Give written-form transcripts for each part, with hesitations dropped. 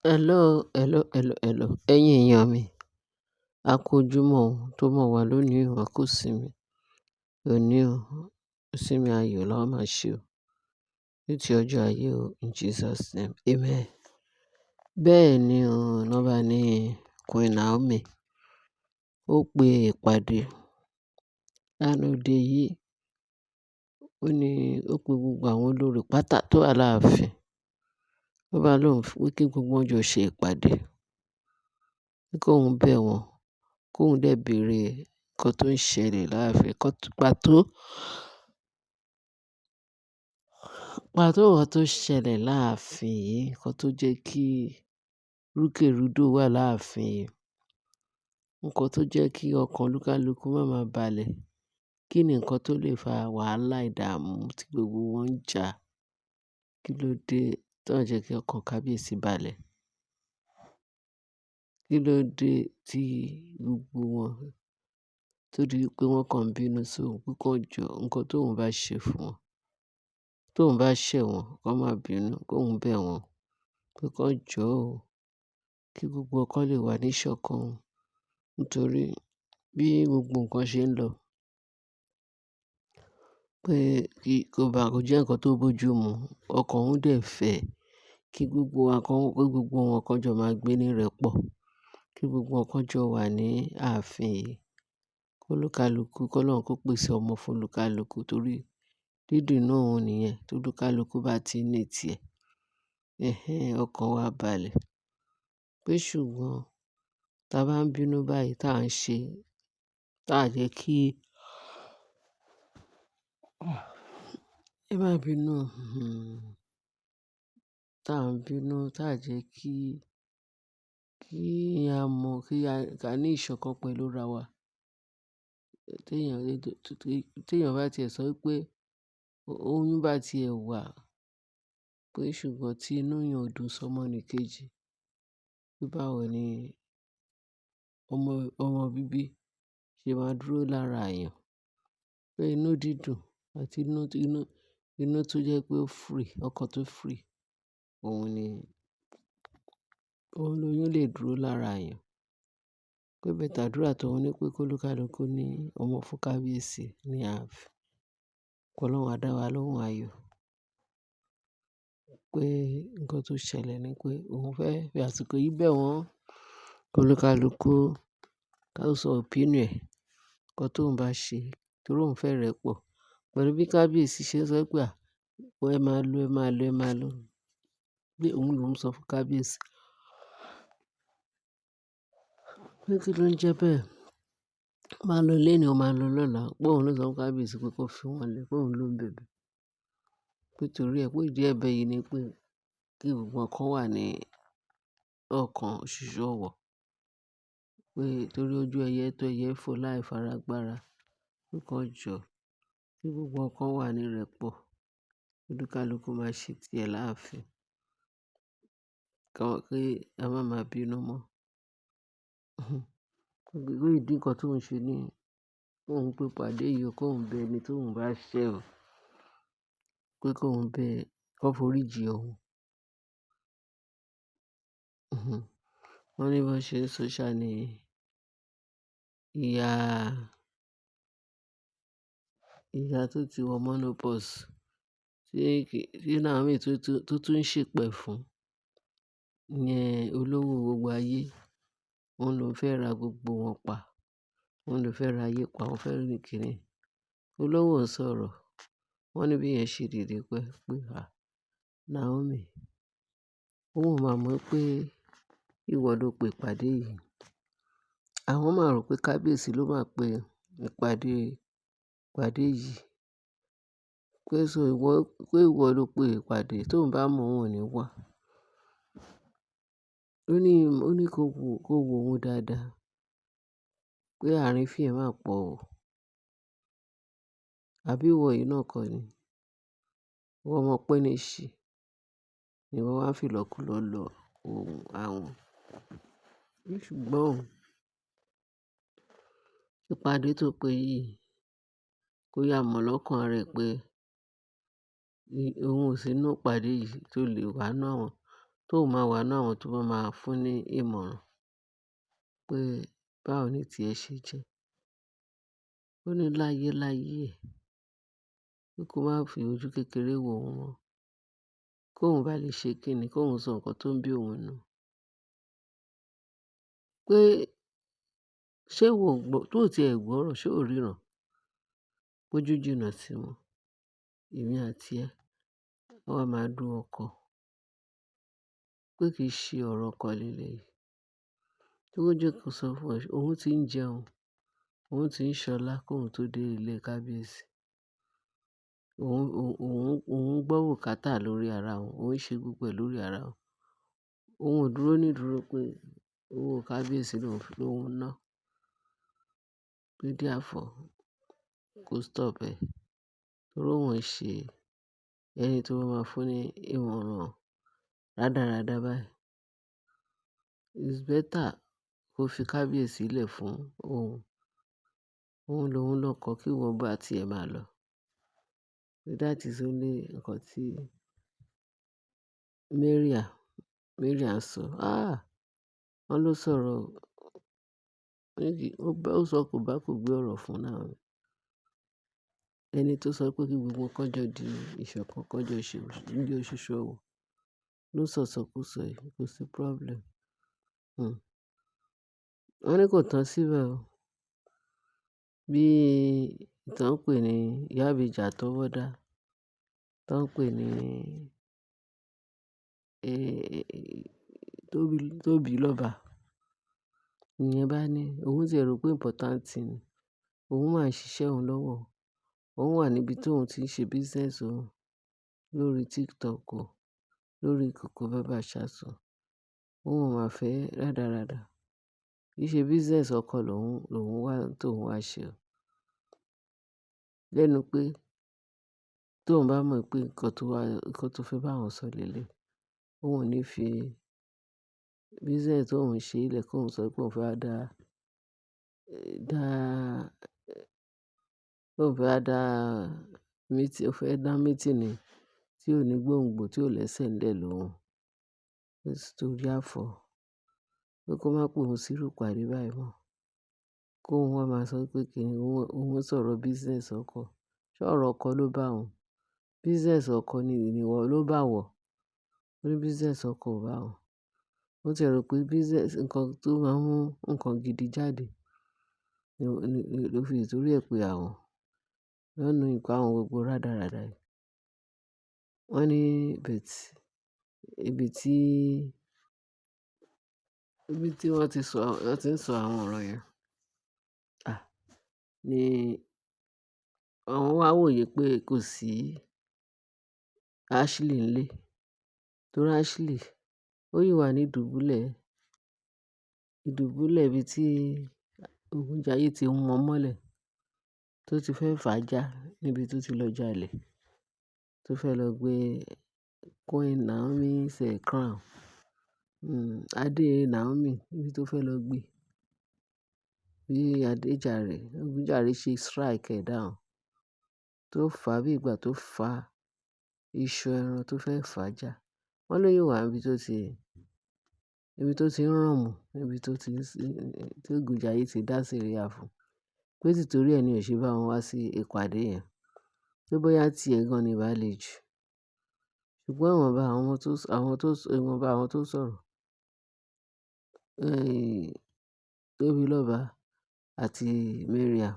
Hello. Ẹ̀yin èèyàn mi, a kú ojúmọ́ o, tó mọ́ wa lónìí o, a kú ìsinmi. Òní o, ìsinmi ayọ̀ la ó máa ṣe o. Ní ti ọjọ́ ayé o, in Jesus name, amen. Bẹ́ẹ̀ ni o, ná bá ní Queen Naomi, ó pe ìpàdé lánàá òde yìí. Ó ní ó pe gbogbo àwọn olórí pátá tó wà láàfin. Ó bá lóun wí kí gbogbo wọn jọ ṣe ìpàdé. Pé kóun bẹ̀ wọ́n, kóun dẹ̀ béèrè nǹkan tó ń ṣẹlẹ̀ láàfin, pàtó nǹkan tó ṣẹlẹ̀ láàfin yìí, nǹkan tó jẹ́ kí rúkèrúdò wà láàfin yìí, nǹkan tó jẹ́ kí ọkàn olúkálùkù má máa balẹ̀. Kí ni nǹkan tó lè fa wàhálà ìdààmú tí gbogbo wọn ń jà? Kí ló dé tó ń jẹ́ kí ọkàn kábíyèsí balẹ̀? Kí ló dé tí gbogbo wọn tó di pé wọ́n kàn ń bínú sóun pé kó jọ nǹkan tóun bá ṣe fún wọn, tóun bá ṣẹ̀ wọ́n, kó má bínú, kóun bẹ̀ wọ́n pé kó jọ o, kí gbogbo ọkàn lè wà ní ìṣọ̀kan o. Nítorí bí gbogbo nǹkan ṣe ń lọ, pé kò jẹ́ nǹkan tó bójú mu, ọkàn òun dẹ̀ fẹ́ kí gbogbo wọn kan jọ máa gbé ní ìrẹ́pọ̀, kí gbogbo wọn kan jọ wà ní ààfin yìí. Kólúkálùkù, k'Ọlọ́run kó pèsè ọmọ fún olúkálùkù torí dídùn inú òun nìyẹn. Tolúkálùkù bá ti ní tiẹ̀, ọkàn wa balẹ̀. Pé ṣùgbọ́n tá bá ń bínú báyìí tá à ń ṣe, tá à jẹ́ kí, ẹ má bínú, tá à ń bínú, tá à jẹ́ kí a mọ̀, ká ní ìṣọ̀kan pẹ̀lú ra wa. Téèyàn bá tiẹ̀ sọ pé oyún bá tiẹ̀ wà, pé ṣùgbọ́n tí inú èèyàn ò dùn sọ́mọnìkejì, pé báwo ni ọmọ bíbí ṣe máa dúró lára èèyàn. Pé inú dídùn àti inú tó jẹ́ pé ó free, ọkàn tó free, òun lóyún lè dúró lára èèyàn. Pé bẹ́ẹ̀ àdúrà tóun ní pé kólúkálùkù ní ọmọ fún kábíyèsí ní ààfin. K'Ọlọ́run á dá wa lóhùn ayọ̀. Pé nǹkan tó ṣẹlẹ̀ ni pé òun fẹ́ fi àsìkò yìí bẹ̀ wọ́n, kólúkálùkù ká sọ opinion ẹ̀, nǹkan tóun bá ṣe torí òun fẹ́ ìrẹ́pọ̀. Pẹ̀lú bí kábíyèsí ṣe ń sọ pé ẹ máa lọ. Pé òun lòún sọ fún kábíyèsí. Pé kí ló ń jẹ́ bẹ́ẹ̀? Máa lọ lénìí, ó máa lọ lọ́la. Pé òun ló sọ fún kábíyèsí pé kó fi wọ́n lẹ̀, pé òun ló ń bẹ̀bẹ̀. Pé torí ẹ pé ìdí ẹ̀bẹ̀ yìí ni pé kí gbogbo nǹkan wà ní ọ̀kan ṣoṣo ọ̀wọ̀. Pé torí ojú ẹyẹ tó ẹyẹ fò láì faragbára, pé kó jọ kí gbogbo nǹkan wà ní ìrẹ́pọ̀. Olúkálùkù máa ṣe tiẹ̀ láàfin. Kí a má bínú mọ́. Pé ìdí nǹkan tóun ṣe ní kóun pe ìpàdé yìí, kóun bẹ ẹni tóun bá ṣẹ̀ o. Pé kóun bẹ̀, kó forí jì òun. Wọ́n ní bó ṣe ń sọ ṣá ni ìyá tó ti wọ menopause, tí Naomi tó tún ń ṣèpẹ̀ fún, ìyẹn olówó gbogbo ayé. Òun ló fẹ́ ra gbogbo wọn pa. Òun ló fẹ́ ra ayé pa, òun fẹ́ rìn kiri. Olówó ń sọ̀rọ̀. Wọ́n ní bí ìyẹn ṣe dìde pé Naomi, òun ò máa mọ̀ pé ìwọ ló pe ìpàdé yìí. Àwọn máa rò pé kábíyèsí ló máa pe ìpàdé yìí. Pé ìwọ ló pe ìpàdé, tóun bá mọ̀ òun ò ní wá. Ó ní kó wo òun dáadáa. Pé àrífín ẹ máa pọ̀ o. Àbí ìwọ yìí náà kọ́ ni? Ìwọ ọmọ pẹ́níṣì ni ìwọ wá ń fi ìlọ̀kulọ̀ lọ àwọn. Ṣùgbọ́n ìpàdé tó pe yìí kó yá mọ̀ lọ́kàn rẹ̀ pé òun ò sí nínú ìpàdé yìí tó lè wá náà wọ́n. tóun máa wà nínú àwọn tó bá máa fún ní ìmọ̀ràn pé báwo ni tí ẹ ṣe jẹ́. Ó ní láyé ẹ̀ pé kó má fi ojú kékeré wo òun mọ́, kóun bá lè ṣe kíni, kóun sọ nǹkan tó ń bí òun nù. Pé ṣé ìwọ ò gbọ́, tó ò tiẹ̀ gbọ́ràn, ṣé ò ríran? Pójú jìnnà sí wọn, èmi àti ẹ, á wá máa dún ọkọ pé kì í ṣe ọ̀rọ̀ ọkọ leléyìí. Tí ó jẹ́ kó sọ fún ẹ, òun ti ń jẹun, òun ti ń ṣọlá kóun tó dé ilé kábíyèsí. Òun gbọ́ bùkátà lórí ara òun, òun ṣe gbogbo ẹ̀ lórí ara òun. Òun ò dúró nídúró pé owó kábíyèsí lòun ń ná. Pé therefore kó stop ẹ̀. Torí òun ò ṣe ẹni tó máa fún ní ìmọ̀ràn rádaràda báyìí. It's better kó fi kábíyèsí lẹ̀ fún òun. Òun lòun lọkọ, kí ìwọ bá ti ẹ̀ máa lọ. That is only nǹkan tí Mariam sọ. Wọ́n ló sọ̀rọ̀, ó sọ kò bá kò gbé ọ̀rọ̀ fún Naomi. Ẹni tó sọ pé kí gbogbo wọn kọ́jọ di ìṣọ̀kan, kọ́jọ bí oṣooṣù ọwọ̀ ló sọ̀sọkúsọ yìí, kò sí problem. Wọ́n ní kò tán síbẹ̀ o. Bí ìtàn pè ní ìyá ìbejì àtọwọ́dá, tán pè ní Tóbilọ́ba. Ìyẹn bá ní òun ti ẹ̀ rò pé important thing ni. Òun máa ń ṣiṣẹ́ òun lọ́wọ́. Òun wà níbi tí òun ti ń ṣe business òun lórí TikTok o, lórí Koko Baba Chat o. Òun ò máa fẹ́ rádaràda. Kì í ṣe business ọkọ tóun wá ṣe o. Lẹ́nu pé tóun bá mọ̀ pé nǹkan tó fẹ́ bá wọn sọ léléyi, òun ò ní fi business tóun ń ṣe lẹ̀ kóun sọ pé òun fẹ́ wá dá meeting tí ò ní gbòǹgbò, tí ò lẹ́sẹ̀ ńlẹ̀ lóhùn. Therefore, pé kó má pè òun sírú ìpàdé báyìí mọ́. Kóun wá máa sọ pé kíni òun sọ̀rọ̀ business ọkọ. Ṣé ọ̀rọ̀ ọkọ ló bá òun? Business ọkọ ni ìwọ ló bá wọ̀. Ó ní business ọkọ ò bá òun. Ó ti ẹ̀ rò pé business nǹkan tó máa ń mú nǹkan gidi jáde ló fi ìtorí ẹ̀ pé àwọn lọ́nà ìpá àwọn gbogbo rádaràda yìí. Wọ́n ní ibi tí wọ́n ti ń sọ àwọn ọ̀rọ̀ yẹn. Ni àwọn wá wòye pé kò sí Ashley ńlé. Torí Ashley ó yìí wà ní ìdùbúlẹ̀ ibi tí Ogunjayé ti mú mọ́lẹ̀, tó ti fẹ́ fà á já níbi tó ti lọ jalè, tó fẹ́ lọ gbé Queen Naomi's crown, adé Naomi níbi tó fẹ́ lọ gbé. Bí Ogunjare ṣe strike ẹ̀ down, tó fà á bí ìgbà tó fà iṣu ẹran tó fẹ́ fà á já. Wọ́n ló yìí wà níbi tó ti ń rànmù, níbi tí Ogunjayé ti dá sẹ̀ríà fún. Pé títorí ẹ̀ ni ò ṣe bá wọn wá sí ìpàdé yẹn. Pé bóyá tí ẹ̀ gan ni ìbá le jù. Ṣùgbọ́n ìwọ̀nba àwọn tó sọ̀rọ̀, Tóbilọ́ba àti Mariam,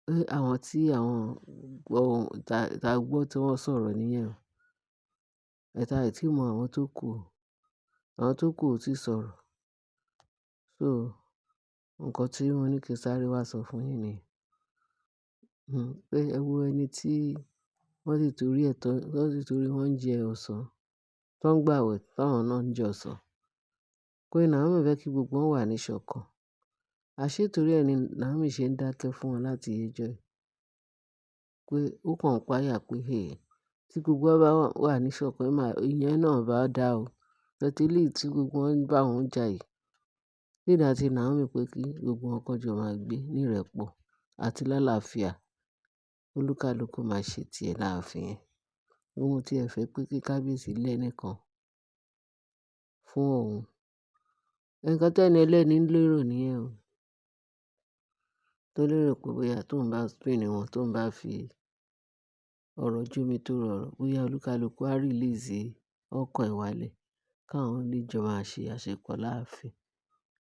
pé àwọn tí ta gbọ́ tí wọ́n sọ̀rọ̀ nìyẹn o. Àì tí mọ àwọn tó kù o. Àwọn tó kù ò tíì sọ̀rọ̀. So, nǹkan tí mo ní kí n sáré wá sọ fún yín nìyẹn. Pé ẹ wo ẹni tí wọ́n ti torí wọ́n ń jẹ ọ̀sán, tó ń gbàwẹ̀ táwọn náà ń jẹ ọ̀sán. Queen Naomi fẹ́ kí gbogbo wọn wà ní ìṣọ̀kan. Àṣé torí ẹ ni Naomi ṣe ń dákẹ́ fún wọn láti ìjọ́ yìí. Pé ó kàn ń páyà pé tí gbogbo wa bá wà ní ìṣọ̀kan, ìyẹn náà bá dá o. But eléyìí tí gbogbo wọn bá wọn jà yìí. Lídà àti Naomi pé kí gbogbo wọn kọ́jọ máa gbé ní ìrẹ́pọ̀ àti lálàáfíà. Olúkálúkú máa ṣe tiẹ̀ láàfin ẹ̀. Òun tí ẹ fẹ́ pé kí kábíyèsí lẹ́nìkan fún òun. Nǹkan tẹ́ni ẹlẹ́ni ń lérò nìyẹn o. Tó lérò pé bóyá tóun bá spin wọn, tóun bá fi ọ̀rọ̀ jómitórọ ọ̀rọ̀, bóyá olúkálùkù á release ọkàn ẹ̀ wálẹ̀, káwọn lè jọ máa ṣe àṣepọ̀ láàfin.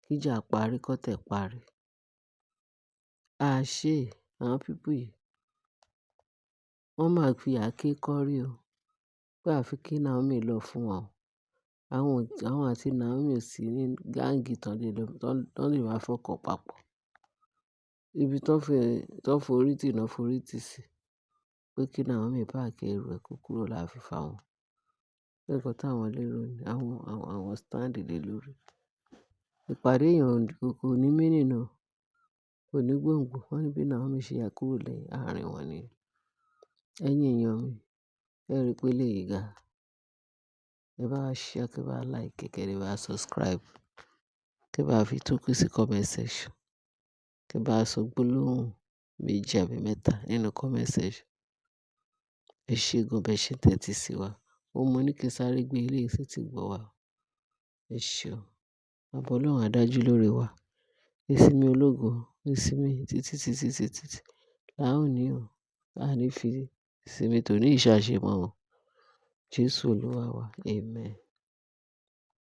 Kíjà parí, kọ́tẹ̀ parí. Àṣé àwọn people yìí, wọ́n máa fi àáké kọ́rí o. Pé àfi kí Naomi lọ fún wọn. Àwọn àti Naomi ò sí ní gáǹgì tán lè máa fọkàn papọ̀. Ibi tán forí tì náà forí tì sí. Pé kí Naomi páàkì ẹrù ẹ̀ kó kúrò láàfin fáwọn. Nǹkan táwọn lérò ni àwọn stand lé lórí. Ìpàdé èèyàn kò ní meaning náà, kò ní gbòǹgbò. Wọ́n ní bí Naomi ṣe yà kúrò lẹ́yìn àárín wọn ni. Ẹ̀yin èèyàn mi, ẹ rí pé eléyìí ga. Ẹ bá wa share, kí ẹ bá like, kí ẹ bá subscribe, kí ẹ bá fi tókù sí comment section, kí ẹ bá sọ gbólóhùn méjì àbí mẹ́ta nínú comment section. Ẹ ṣé gan bẹ́ẹ̀ ṣe ń tẹ́tí sí wa. Mo ní kí n sáré gbé eléyìí sétí gbọ́ wa. Ẹ ṣé o. Ààbò Ọlọ́run á dájú lórí wa. Ìsinmi ológo, ìsinmi títí. La ó ní o. A ní fi ìsinmi tòní yìí ṣàṣemọ́ o. Jésù Olúwa wa. Amen.